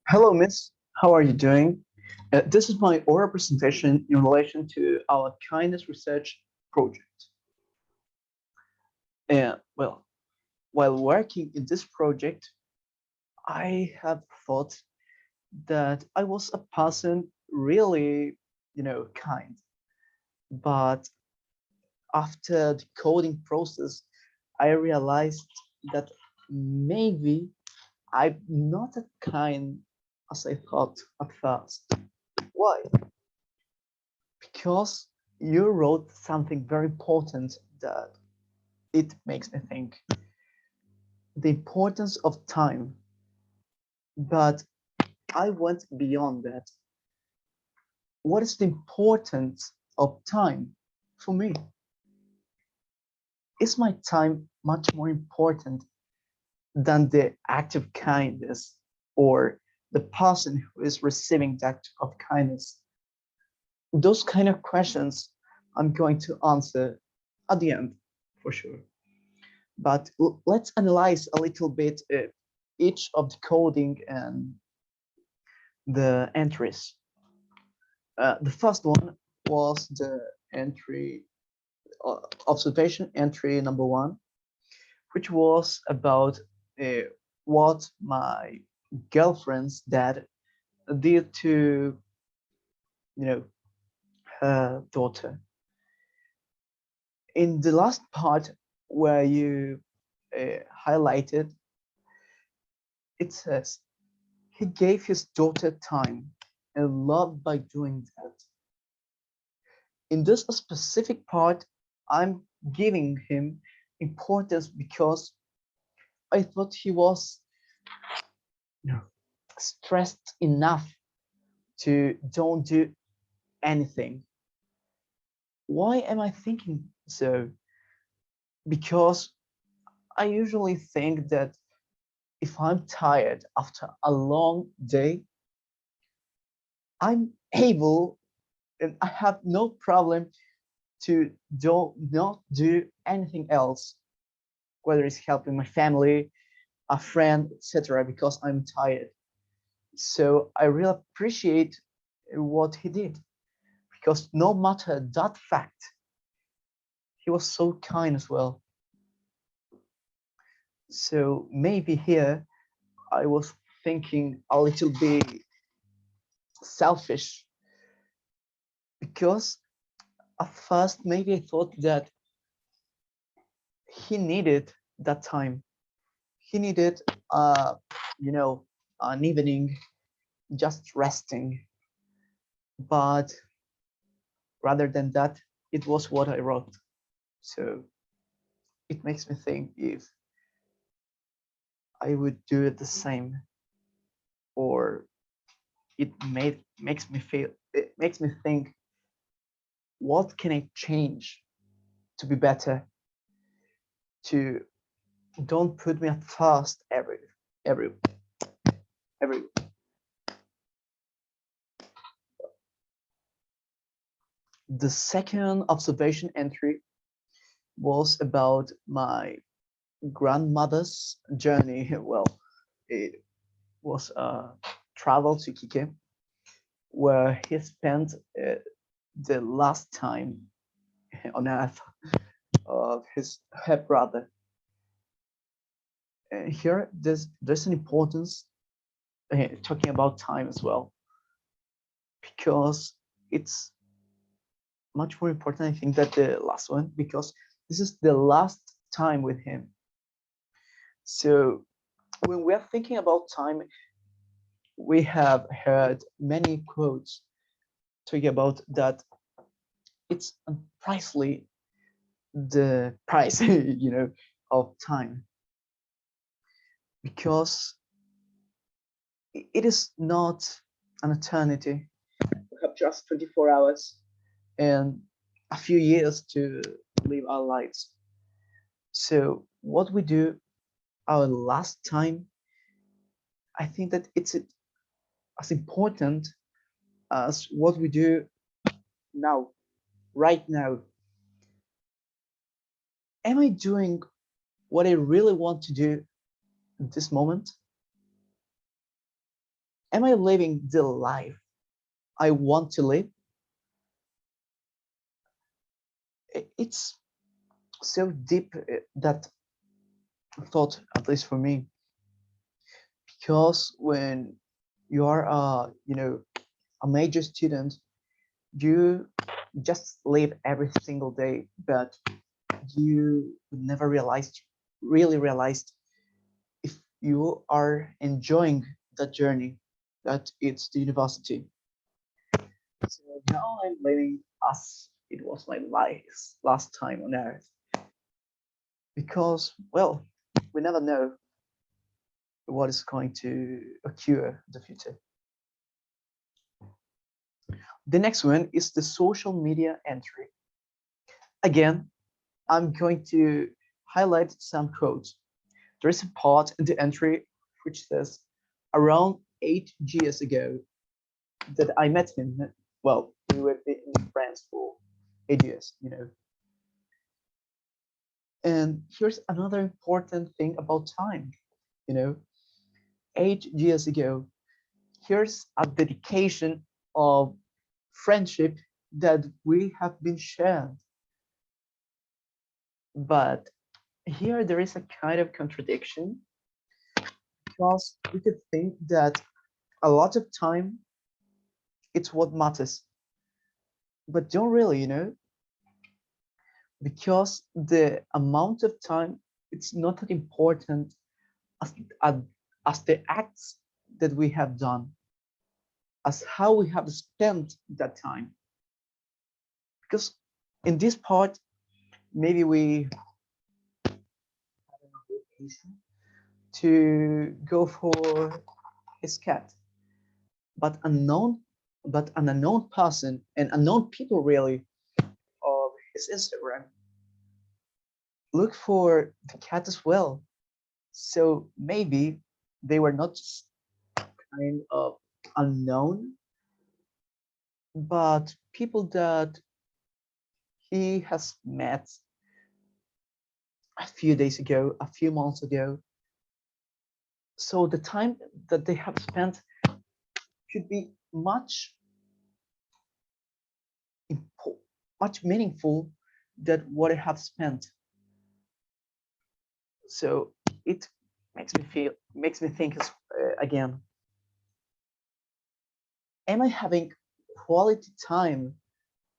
Hello, Miss. How are you doing? This is my oral presentation in relation to our kindness research project. Well, while working in this project, I have thought that I was a person really, kind. But after the coding process, I realized that maybe I'm not as kind as I thought at first. Why? Because you wrote something very important that it makes me think the importance of time. But I went beyond that. What is the importance of time for me? Is my time much more important than the act of kindness or the person who is receiving the act of kindness? Those kind of questions I'm going to answer at the end for sure. But let's analyze a little bit each of the coding and the entries. The first one was the entry observation entry number one, which was about what my girlfriend's dad did to her daughter. In the last part where you highlighted, it says he gave his daughter time and love by doing that. In this specific part, I'm giving him importance because I thought he was you know, stressed enough to don't do anything. Why am I thinking so? Because I usually think that if I'm tired after a long day, I'm able and I have no problem to not do anything else, whether it's helping my family, a friend, etc., because I'm tired. So I really appreciate what he did because no matter that fact, he was so kind as well. So maybe here I was thinking a little bit selfish because at first maybe I thought that he needed that time. He needed, you know, an evening just resting. But rather than that, it was what I wrote. So it makes me think if I would do it the same, or it makes me think, what can I change to be better? To don't put me at first every every. The second observation entry was about my grandmother's journey. Well, it was a travel to Kike where he spent the last time on earth of her brother. Here, there's an importance talking about time as well because it's much more important, I think, than the last one because this is the last time with him. So when we are thinking about time, we have heard many quotes talking about that it's unpricely the price of time because it is not an eternity. We have just 24 hours and a few years to live our lives. So what we do our last time, I think that it's as important as what we do now, right now. Am I doing what I really want to do at this moment? Am I living the life I want to live? It's so deep, that thought, at least for me, because when you are a major student, you just live every single day, but you never really realized if you are enjoying that journey, that it's the university. So now I'm living as it was my last time on earth, because, well, we never know what is going to occur in the future. The next one is the social media entry. Again, I'm going to highlight some quotes. There is a part in the entry which says, around 8 years ago that I met him. Well, we were friends for 8 years. And here's another important thing about time, you know, 8 years ago, here's a dedication of friendship that we have been shared. But here there is a kind of contradiction, because we could think that a lot of time it's what matters, but don't really, because the amount of time it's not that important as, as, as the acts that we have done, as how we have spent that time. Because in this part, maybe we to go for his cat, but an unknown person and unknown people really of his Instagram look for the cat as well. So maybe they were not just kind of unknown, but people that he has met a few days ago, a few months ago. So the time that they have spent should be much meaningful than what I have spent. So it makes me think again, am I having quality time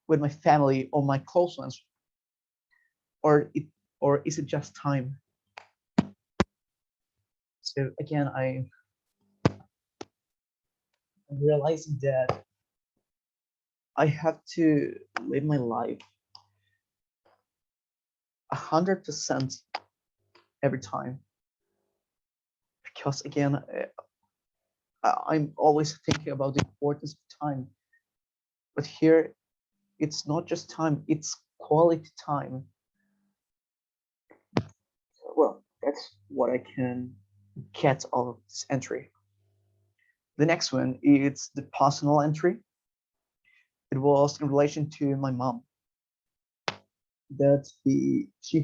with my family or my close ones, or is it just time? So again, I'm realizing that I have to live my life 100% every time, because again, I'm always thinking about the importance of time. But here, it's not just time; it's quality time. Well, that's what I can get out of this entry. The next one is the personal entry. It was in relation to my mom, that she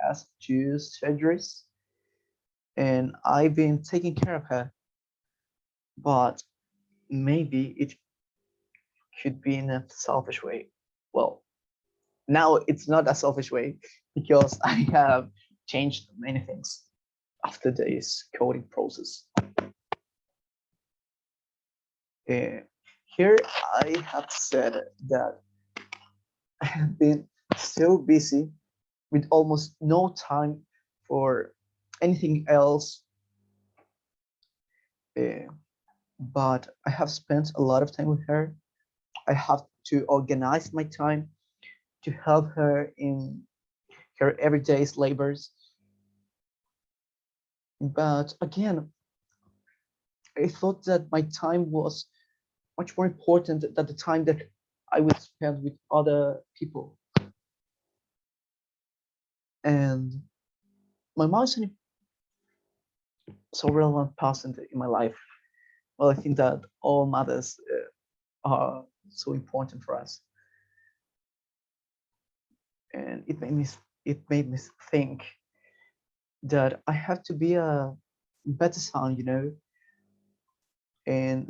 has 2 surgeries, and I've been taking care of her. But maybe it could be in a selfish way. Well, now it's not a selfish way, because I have changed many things after this coding process. Uh, Here I have said that I have been so busy with almost no time for anything else. Uh, but I have spent a lot of time with her. I have to organize my time to help her in her everyday labors. But again, I thought that my time was much more important than the time that I would spend with other people. And my mom is so relevant person in my life. Well, I think that all mothers are so important for us, and it made me think that I have to be a better son, and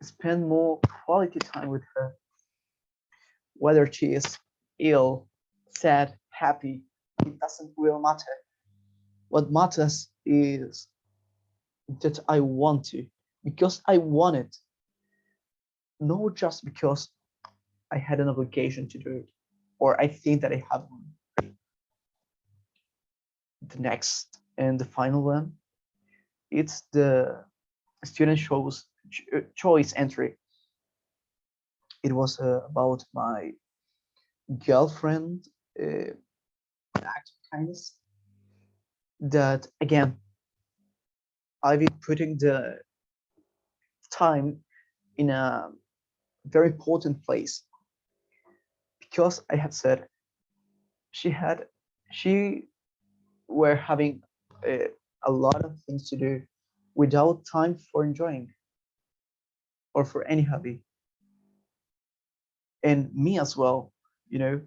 spend more quality time with her, whether she is ill, sad, happy. It doesn't really matter. What matters is that I want to, because I want it, not just because I had an obligation to do it, or I think that I have one. The next and the final one, it's the student choice entry. It was about my girlfriend act of kindness. That again, I've been putting the time in a very important place because I had said she had she were having a, a lot of things to do without time for enjoying or for any hobby. And me as well, you know,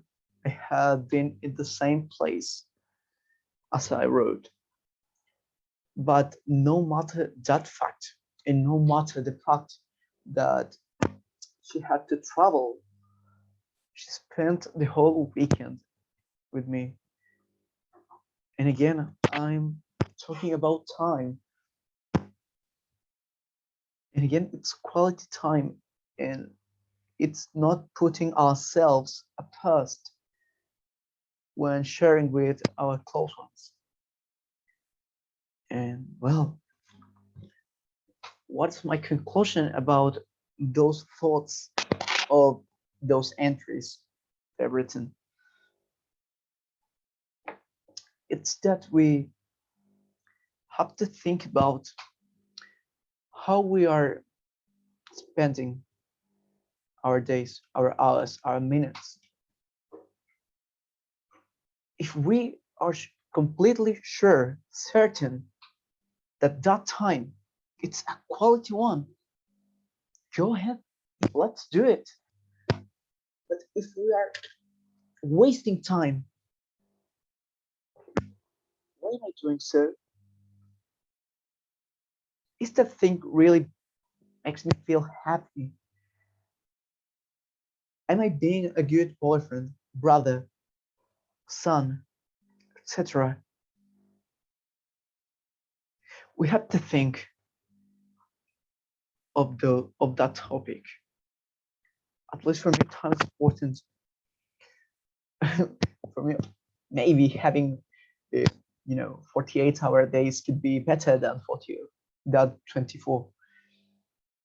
I had been in the same place as I wrote. But no matter that fact, and no matter the fact that she had to travel, she spent the whole weekend with me. And again, I'm talking about time. And again, it's quality time, and it's not putting ourselves first when sharing with our close ones. And well, what's my conclusion about those thoughts of those entries I've written? It's that we have to think about how we are spending our days, our hours, our minutes. If we are completely sure, certain that that time it's a quality one, go ahead, let's do it. But if we are wasting time, why am I doing so? Is that thing really makes me feel happy? Am I being a good boyfriend, brother, son, etc.? We have to think of that topic. At least for me, time is important. For me, maybe having uh, 48-hour days could be better than 40, than 24,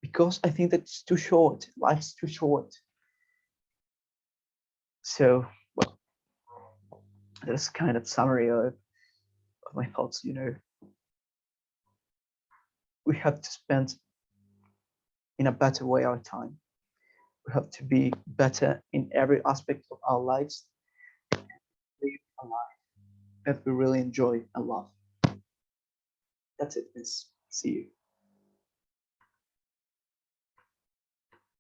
because I think that's too short. Life's too short. So, well, that's kind of summary of my thoughts. We have to spend in a better way our time. We have to be better in every aspect of our lives, live a life that we really enjoy and love. That's it, miss. See you.